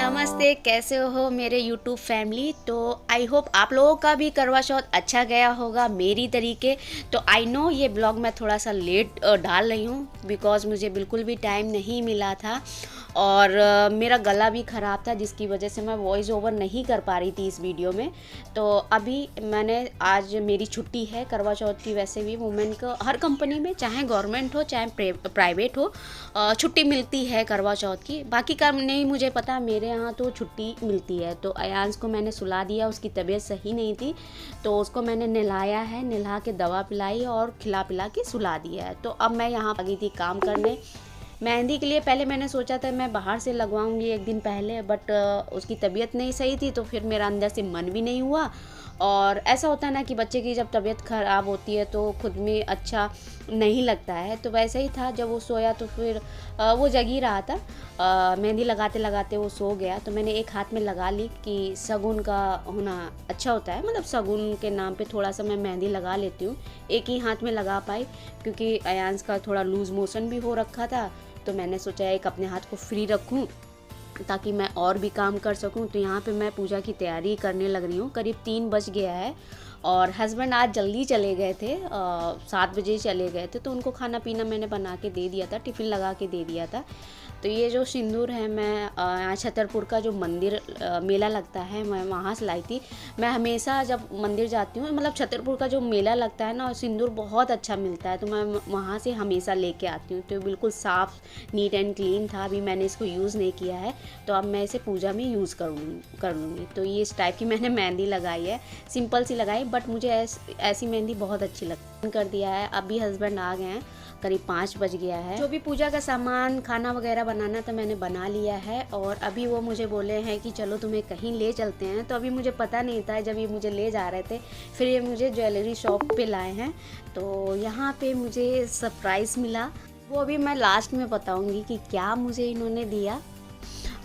नमस्ते, कैसे हो मेरे यूट्यूब फैमिली। तो आई होप आप लोगों का भी करवा चौथ अच्छा गया होगा मेरी तरीके। तो आई नो ये ब्लॉग मैं थोड़ा सा लेट डाल रही हूँ बिकॉज़ मुझे बिल्कुल भी टाइम नहीं मिला था और मेरा गला भी ख़राब था जिसकी वजह से मैं वॉइस ओवर नहीं कर पा रही थी इस वीडियो में। तो अभी मैंने आज मेरी छुट्टी है करवा चौथ की। वैसे भी वुमेन को हर कंपनी में चाहे गवर्नमेंट हो चाहे प्राइवेट हो छुट्टी मिलती है करवा चौथ की। बाकी का नहीं मुझे पता, मेरे यहाँ तो छुट्टी मिलती है। तो अयांश को मैंने सुला दिया, उसकी तबीयत सही नहीं थी तो उसको मैंने नहलाया है, नहला के दवा पिलाई और खिला पिला के सुला दिया है। तो अब मैं यहाँ आ गई थी काम करने मेहंदी के लिए। पहले मैंने सोचा था मैं बाहर से लगवाऊंगी एक दिन पहले, बट उसकी तबीयत नहीं सही थी तो फिर मेरा अंदर से मन भी नहीं हुआ। और ऐसा होता है ना कि बच्चे की जब तबीयत ख़राब होती है तो खुद में अच्छा नहीं लगता है। तो वैसे ही था, जब वो सोया तो फिर वो जग ही रहा था। मेहंदी लगाते लगाते वो सो गया तो मैंने एक हाथ में लगा ली कि शगुन का होना अच्छा होता है, मतलब शगुन के नाम पे थोड़ा सा मैं मेहंदी लगा लेती हूँ। एक ही हाथ में लगा पाई क्योंकि अयांश का थोड़ा लूज़ मोशन भी हो रखा था। तो मैंने सोचा एक अपने हाथ को फ्री रखूं ताकि मैं और भी काम कर सकूं। तो यहाँ पे मैं पूजा की तैयारी करने लग रही हूँ। करीब 3 बज गया है और हस्बैंड आज जल्दी चले गए थे, 7 बजे चले गए थे। तो उनको खाना पीना मैंने बना के दे दिया था, टिफ़िन लगा के दे दिया था। तो ये जो सिंदूर है मैं यहाँ छतरपुर का जो मंदिर मेला लगता है मैं वहाँ से लाई थी। मैं हमेशा जब मंदिर जाती हूँ, मतलब छतरपुर का जो मेला लगता है ना, सिंदूर बहुत अच्छा मिलता है तो मैं वहाँ से हमेशा लेके आती हूँ। तो बिल्कुल साफ़ नीट एंड क्लीन था। अभी मैंने इसको यूज़ नहीं किया है तो अब मैं इसे पूजा में यूज़ कर लूँगी। तो ये इस टाइप की मैंने मेहंदी लगाई है, सिंपल सी लगाई, बट मुझे ऐसी मेहंदी बहुत अच्छी लगती कर दिया है। अभी हस्बैंड आ गए हैं, करीब 5 बज गया है। जो भी पूजा का सामान खाना वगैरह बनाना था मैंने बना लिया है और अभी वो मुझे बोले हैं कि चलो तुम्हें कहीं ले चलते हैं। तो अभी मुझे पता नहीं था, जब ये मुझे ले जा रहे थे फिर ये मुझे ज्वेलरी शॉप पे लाए हैं। तो यहाँ पे मुझे सरप्राइज़ मिला, वो अभी मैं लास्ट में बताऊँगी कि क्या मुझे इन्होंने दिया,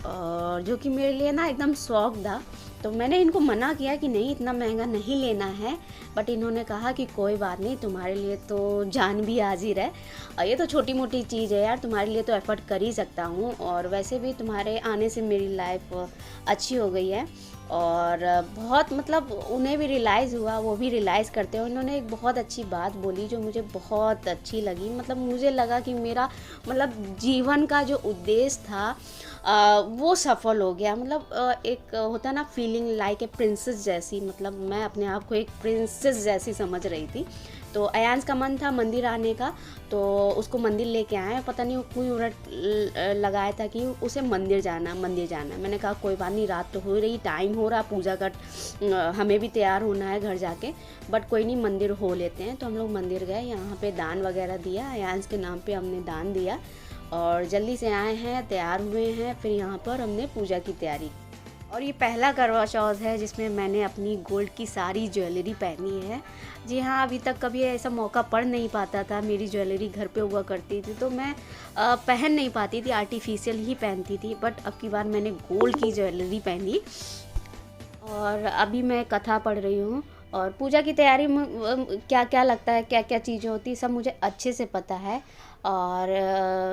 और जो कि मेरे लिए ना एकदम शौक था। तो मैंने इनको मना किया कि नहीं इतना महंगा नहीं लेना है, बट इन्होंने कहा कि कोई बात नहीं, तुम्हारे लिए तो जान भी हाजिर है, ये तो छोटी मोटी चीज़ है यार, तुम्हारे लिए तो एफ़र्ट कर ही सकता हूँ। और वैसे भी तुम्हारे आने से मेरी लाइफ अच्छी हो गई है। और बहुत मतलब उन्हें भी रियलाइज़ हुआ, वो भी रियलाइज़ करते हो। इन्होंने एक बहुत अच्छी बात बोली जो मुझे बहुत अच्छी लगी। मतलब मुझे लगा कि मेरा मतलब जीवन का जो उद्देश्य था वो सफल हो गया। मतलब एक होता ना फीलिंग लाइक ए प्रिंसेस जैसी, मतलब मैं अपने आप को एक प्रिंसेस जैसी समझ रही थी। तो अयांश का मन था मंदिर आने का तो उसको मंदिर लेके आए। पता नहीं वो क्यों उलट लगाया था कि उसे मंदिर जाना मैंने कहा कोई बात नहीं, रात तो हो रही, टाइम हो रहा, पूजा का हमें भी तैयार होना है घर जाके, बट कोई नहीं मंदिर हो लेते हैं। तो हम लोग मंदिर गए, यहाँ पे दान वगैरह दिया, अयांश के नाम पे हमने दान दिया और जल्दी से आए हैं, तैयार हुए हैं, फिर यहाँ पर हमने पूजा की तैयारी। और ये पहला करवा चौथ है जिसमें मैंने अपनी गोल्ड की सारी ज्वेलरी पहनी है। जी हाँ, अभी तक कभी ऐसा मौका पड़ नहीं पाता था, मेरी ज्वेलरी घर पे हुआ करती थी तो मैं पहन नहीं पाती थी, आर्टिफिशियल ही पहनती थी। बट अब की बार मैंने गोल्ड की ज्वेलरी पहनी और अभी मैं कथा पढ़ रही हूँ। और पूजा की तैयारी में क्या क्या लगता है, क्या क्या चीज़ें होती है, सब मुझे अच्छे से पता है। और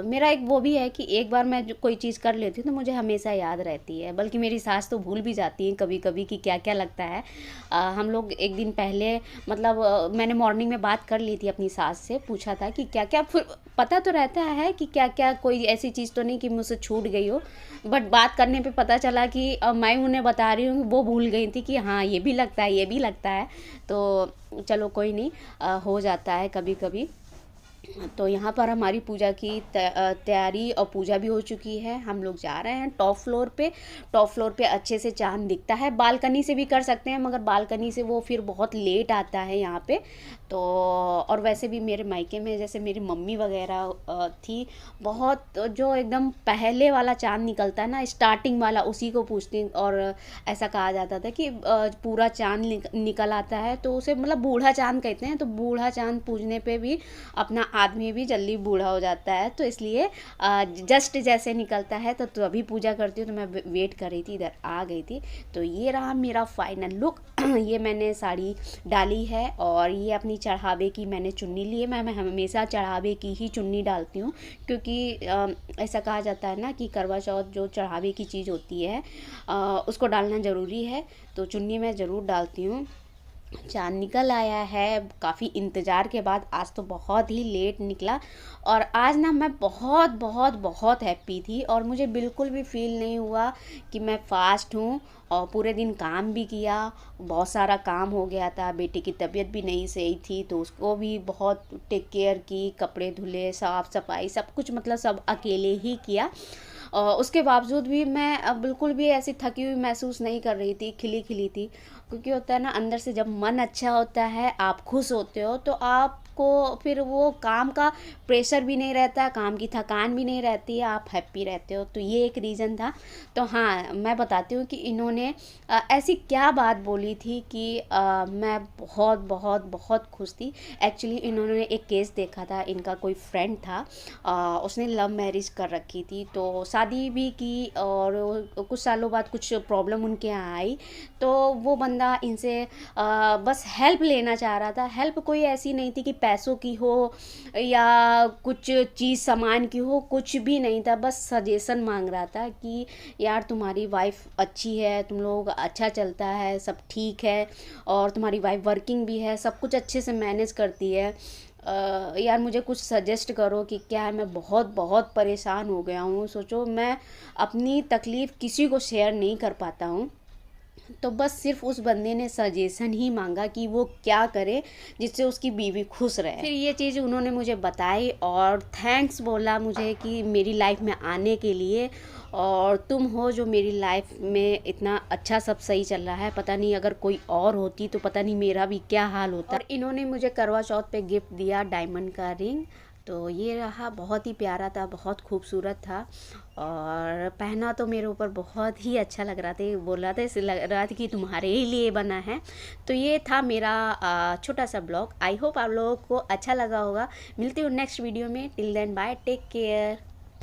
मेरा एक वो भी है कि एक बार मैं जो कोई चीज़ कर लेती हूँ तो मुझे हमेशा याद रहती है, बल्कि मेरी सास तो भूल भी जाती हैं कभी कभी कि क्या क्या लगता है। हम लोग एक दिन पहले मतलब मैंने मॉर्निंग में बात कर ली थी अपनी सास से, पूछा था कि क्या क्या, पता तो रहता है कि क्या क्या, कोई ऐसी चीज़ तो नहीं कि मुझसे छूट गई हो, बट बात करने पे पता चला कि मैं उन्हें बता रही हूँ, वो भूल गई थी कि हाँ ये भी लगता है, ये भी लगता है। तो चलो कोई नहीं, हो जाता है कभी कभी। तो यहाँ पर हमारी पूजा की तैयारी और पूजा भी हो चुकी है। हम लोग जा रहे हैं टॉप फ्लोर पे। टॉप फ्लोर पे अच्छे से चांद दिखता है, बालकनी से भी कर सकते हैं मगर बालकनी से वो फिर बहुत लेट आता है यहाँ पे। तो और वैसे भी मेरे मायके में जैसे मेरी मम्मी वगैरह थी, बहुत जो एकदम पहले वाला चांद निकलता है ना, स्टार्टिंग वाला, उसी को पूछती। और ऐसा कहा जाता था कि पूरा चांद निकल आता है तो उसे मतलब बूढ़ा चांद कहते हैं। तो बूढ़ा चांद पूजने पे भी अपना आदमी भी जल्दी बूढ़ा हो जाता है, तो इसलिए जस्ट जैसे निकलता है तो अभी पूजा करती हूँ, तो मैं वेट कर रही थी, इधर आ गई थी। तो ये रहा मेरा फाइनल लुक। ये मैंने साड़ी डाली है और ये अपनी चढ़ावे की मैंने चुन्नी ली है। मैं हमेशा चढ़ावे की ही चुन्नी डालती हूँ, क्योंकि ऐसा कहा जाता है ना कि करवा चौथ जो चढ़ावे की चीज़ होती है उसको डालना ज़रूरी है। तो चुन्नी मैं ज़रूर डालती हूँ। चाँद निकल आया है काफ़ी इंतज़ार के बाद। आज तो बहुत ही लेट निकला और आज ना मैं बहुत बहुत बहुत हैप्पी थी और मुझे बिल्कुल भी फ़ील नहीं हुआ कि मैं फास्ट हूँ। और पूरे दिन काम भी किया, बहुत सारा काम हो गया था, बेटे की तबीयत भी नहीं सही थी तो उसको भी बहुत टेक केयर की, कपड़े धुले, साफ़ सफाई सब कुछ, मतलब सब अकेले ही किया। उसके बावजूद भी मैं बिल्कुल भी ऐसी थकी हुई महसूस नहीं कर रही थी, खिली खिली थी। क्योंकि होता है ना, अंदर से जब मन अच्छा होता है, आप खुश होते हो, तो आपको फिर वो काम का प्रेशर भी नहीं रहता, काम की थकान भी नहीं रहती है, आप हैप्पी रहते हो। तो ये एक रीज़न था। तो हाँ, मैं बताती हूँ कि इन्होंने ऐसी क्या बात बोली थी कि मैं बहुत बहुत बहुत खुश थी। एक्चुअली इन्होंने एक केस देखा था, इनका कोई फ्रेंड था, उसने लव मैरिज कर रखी थी, तो शादी भी की और कुछ सालों बाद कुछ प्रॉब्लम उनके यहाँ आई। तो वो बंदा इनसे बस हेल्प लेना चाह रहा था। हेल्प कोई ऐसी नहीं थी कि पैसों की हो या कुछ चीज़ सामान की हो, कुछ भी नहीं था, बस सजेशन मांग रहा था कि यार तुम्हारी वाइफ अच्छी है, तुम लोग अच्छा चलता है, सब ठीक है, और तुम्हारी वाइफ वर्किंग भी है, सब कुछ अच्छे से मैनेज करती है, यार मुझे कुछ सजेस्ट करो कि क्या है, मैं बहुत बहुत परेशान हो गया हूँ। सोचो, मैं अपनी तकलीफ़ किसी को शेयर नहीं कर पाता हूँ, तो बस सिर्फ उस बंदे ने सजेशन ही मांगा कि वो क्या करे जिससे उसकी बीवी खुश रहे। फिर ये चीज़ उन्होंने मुझे बताई और थैंक्स बोला मुझे कि मेरी लाइफ में आने के लिए, और तुम हो जो मेरी लाइफ में इतना अच्छा सब सही चल रहा है। पता नहीं अगर कोई और होती तो पता नहीं मेरा भी क्या हाल होता। और इन्होंने मुझे करवा चौथ पे गिफ्ट दिया डायमंड का रिंग। तो ये रहा, बहुत ही प्यारा था, बहुत खूबसूरत था और पहना तो मेरे ऊपर बहुत ही अच्छा लग रहा था। बोल रहा था, इसे लग रहा था कि तुम्हारे ही लिए बना है। तो ये था मेरा छोटा सा ब्लॉग। आई होप आप लोगों को अच्छा लगा होगा। मिलती हूँ नेक्स्ट वीडियो में। Till then bye, take care.